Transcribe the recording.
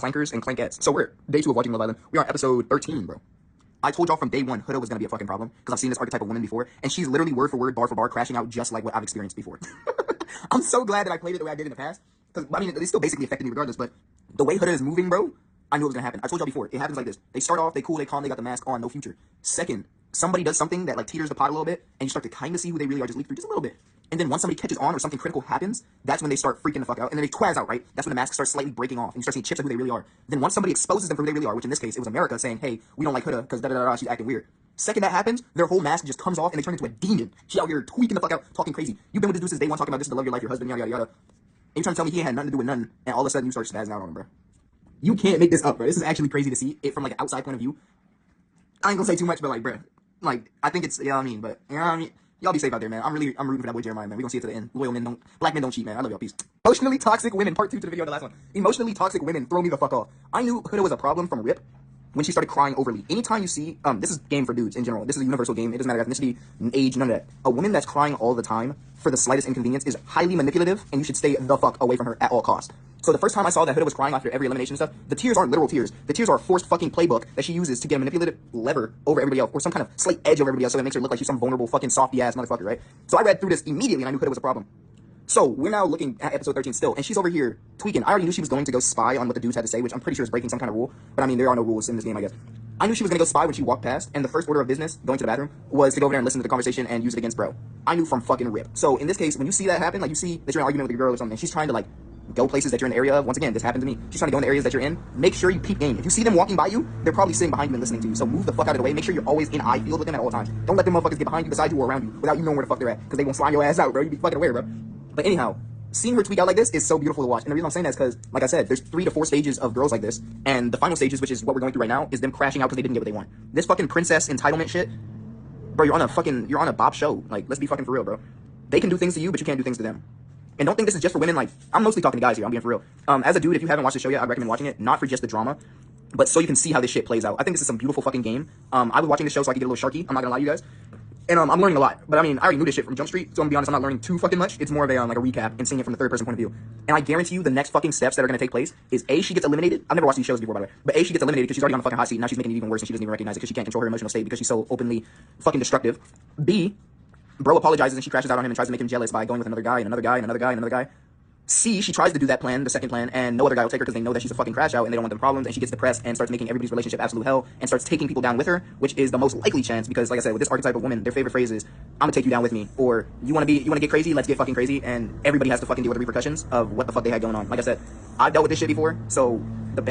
clankers and clankettes. So we're day 2 of watching Love Island. We are on episode 13, bro. I told y'all from day 1 Huda was gonna be a fucking problem because I've seen this archetype of woman before, and she's literally word for word, bar for bar, crashing out just like what I've experienced before. I'm so glad that I played it the way I did in the past, because I mean, it still basically affected me regardless. But the way Huda is moving, bro, I knew it was gonna happen. I told y'all before, it happens like this. They start off, they cool, they calm, they got the mask on, no future. Second, somebody does something that like teeters the pot a little bit, and you start to kind of see who they really are, just leak through just a little bit. And then once somebody catches on or something critical happens, that's when they start freaking the fuck out. And then they twaz out, right? That's when the mask starts slightly breaking off, and you start seeing chips of who they really are. Then once somebody exposes them for who they really are, which in this case, it was America saying, hey, we don't like Huda because da-da-da-da, she's acting weird. Second that happens, their whole mask just comes off and they turn into a demon. She out here tweaking the fuck out, talking crazy. You've been with this dude since day 1 talking about this is the love of your life, your husband, yada, yada, yada. And you trying to tell me he had nothing to do with nothing, and all of a sudden you start spazzing out on him, bro. You can't make this up, bro. This is actually crazy to see it from like an outside point of view. I ain't gonna say too much, but like, bro, like, I think it's, you know what I mean, but, you know what I mean? Y'all be safe out there, man. I'm rooting for that boy Jeremiah, man. We gonna see it to the end. Loyal men don't, black men don't cheat, man. I love y'all. Peace. Emotionally toxic women, part 2 to the video, the last one. Emotionally toxic women throw me the fuck off. I knew Huda was a problem from RIP when she started crying overly. Anytime you see, this is game for dudes in general. This is a universal game. It doesn't matter ethnicity, age, none of that. A woman that's crying all the time for the slightest inconvenience is highly manipulative, and you should stay the fuck away from her at all costs. So the first time I saw that Huda was crying after every elimination and stuff, the tears aren't literal tears. The tears are a forced fucking playbook that she uses to get a manipulative lever over everybody else, or some kind of slight edge over everybody else, so it makes her look like she's some vulnerable fucking softy ass motherfucker, right? So I read through this immediately, and I knew Huda was a problem. So we're now looking at episode 13 still, and she's over here tweaking. I already knew she was going to go spy on what the dudes had to say, which I'm pretty sure is breaking some kind of rule, but I mean, there are no rules in this game, I guess. I knew she was gonna go spy when she walked past, and the first order of business, going to the bathroom, was to go over there and listen to the conversation and use it against bro. I knew from fucking RIP. So in this case, when you see that happen, like you see that you're in an argument with your girl or something, and she's trying to like go places that you're in the area of, once again, this happened to me, she's trying to go in the areas that you're in, make sure you peep game. If you see them walking by you, they're probably sitting behind you and listening to you, so move the fuck out of the way. Make sure you're always in eye field with them at all times. Don't let them motherfuckers get behind you, beside you, or around you, without you knowing where the fuck they're at, because they gonna slime your ass out, bro. You be fucking aware, bro. But anyhow, seeing her tweak out like this is so beautiful to watch. And the reason I'm saying that is because, like I said, there's 3 to 4 stages of girls like this. And the final stages, which is what we're going through right now, is them crashing out because they didn't get what they want. This fucking princess entitlement shit, bro, you're on a Bob show. Like, let's be fucking for real, bro. They can do things to you, but you can't do things to them. And don't think this is just for women. Like, I'm mostly talking to guys here. I'm being for real. As a dude, if you haven't watched the show yet, I'd recommend watching it. Not for just the drama, but so you can see how this shit plays out. I think this is some beautiful fucking game. I was watching the show so I could get a little sharky. I'm not gonna lie to you guys. And I'm learning a lot, but I mean, I already knew this shit from Jump Street, so I'm gonna be honest, I'm not learning too fucking much. It's more of a like a recap and seeing it from the third person point of view. And I guarantee you, the next fucking steps that are gonna take place is A, she gets eliminated. I've never watched these shows before, by the way, but A, she gets eliminated because she's already on the fucking hot seat. Now she's making it even worse, and she doesn't even recognize it because she can't control her emotional state because she's so openly fucking destructive. B, bro apologizes and she crashes out on him and tries to make him jealous by going with another guy and another guy and another guy and another guy. C, she tries to do that plan, the second plan, and no other guy will take her because they know that she's a fucking crash out and they don't want them problems, and she gets depressed and starts making everybody's relationship absolute hell and starts taking people down with her, which is the most likely chance because, like I said, with this archetype of woman, their favorite phrase is, I'm gonna take you down with me, or you wanna get crazy, let's get fucking crazy, and everybody has to fucking deal with the repercussions of what the fuck they had going on. Like I said, I've dealt with this shit before, so the best